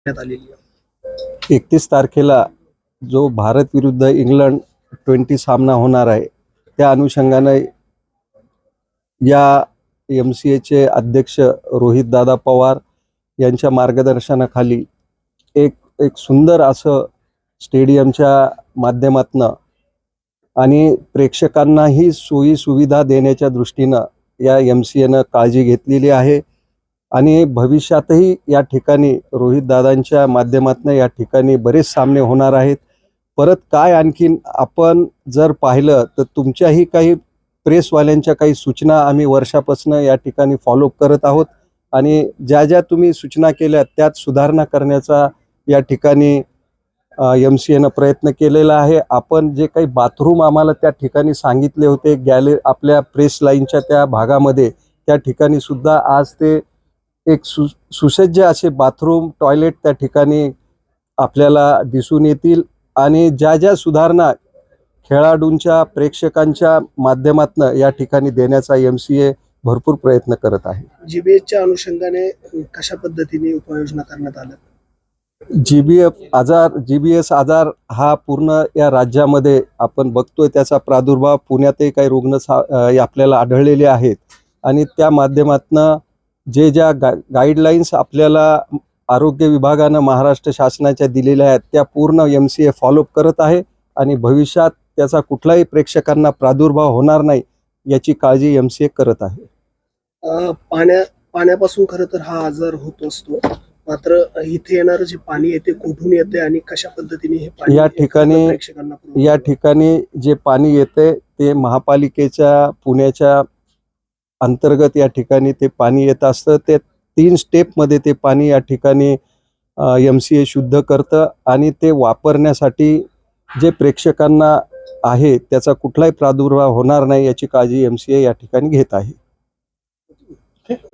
आलेली आहे. 31 तारखेला जो भारत विरुद्ध इंग्लंड 20 सामना होणार आहे, त्या अनुषंगाने या MCAचे अध्यक्ष रोहितदादा पवार यांच्या मार्गदर्शनाखाली एक सुंदर असं स्टेडियमच्या माध्यमातून आणि प्रेक्षकांनाही सोयी सुविधा देण्याच्या दृष्टीनं या MCAनं काळजी घेतलेली आहे आणि भविष्यातही या ठिकाणी रोहितदादांच्या माध्यमातून या ठिकाणी बरेच सामने होणार आहेत. परत काय आणखीन आपण जर पाहिलं तर तुमच्याही काही प्रेसवाल्यांच्या काही सूचना आम्ही वर्षापासून या ठिकाणी फॉलोअप करत आहोत आणि ज्या ज्या तुम्ही सूचना केल्या त्यात सुधारणा करण्याचा या ठिकाणी MCAनं प्रयत्न केलेला आहे. आपण जे काही बाथरूम आम्हाला त्या ठिकाणी सांगितले होते आपल्या प्रेस लाईनच्या त्या भागामध्ये, त्या ठिकाणी सुद्धा आज ते एक सुसज्ज असे बाथरूम टॉयलेट त्या ठिकाणी आपल्याला दिसून येतील आणि ज्या ज्या सुधारणा खेळाडूंच्या प्रेक्षकांच्या माध्यमातून या ठिकाणी देण्याचा MCA भरपूर प्रयत्न करत आहे. GBSच्या अनुषंगाने कशा पद्धतीने उपाययोजना करण्यात आल्या? GBS आजार हा पूर्ण या राज्यामध्ये आपण बघतोय, त्याचा प्रादुर्भाव पुण्यातही काही रुग्ण आपल्याला आढळलेले आहेत आणि त्या माध्यमातून ज्या गाईडलाईन्स आपल्याला आरोग्य विभागानं महाराष्ट्र शासनाच्या दिलेल्या आहेत त्या पूर्ण MCA फॉलोअप करत आहे आणि भविष्यात त्याचा कुठलाही प्रेक्षकांना प्रादुर्भाव होणार नाही याची काळजी MCA करत आहे. पाण्यापासून खरं तर हा आजार होत असतो, मात्र इथे येणारं जे पाणी येते कुठून येते आणि कशा पद्धतीने हे पाणी या ठिकाणी जे पाणी येते ते महापालिकेच्या पुण्याच्या अंतर्गत या ठिकाणी ते पाणी येत असतं. ते 3 स्टेपमध्ये ते पाणी या ठिकाणी MCA शुद्ध करतं आणि ते वापरण्यासाठी जे प्रेक्षकांना आहे त्याचा कुठलाही प्रादुर्भाव होणार नाही याची काळजी MCA या ठिकाणी घेत आहे.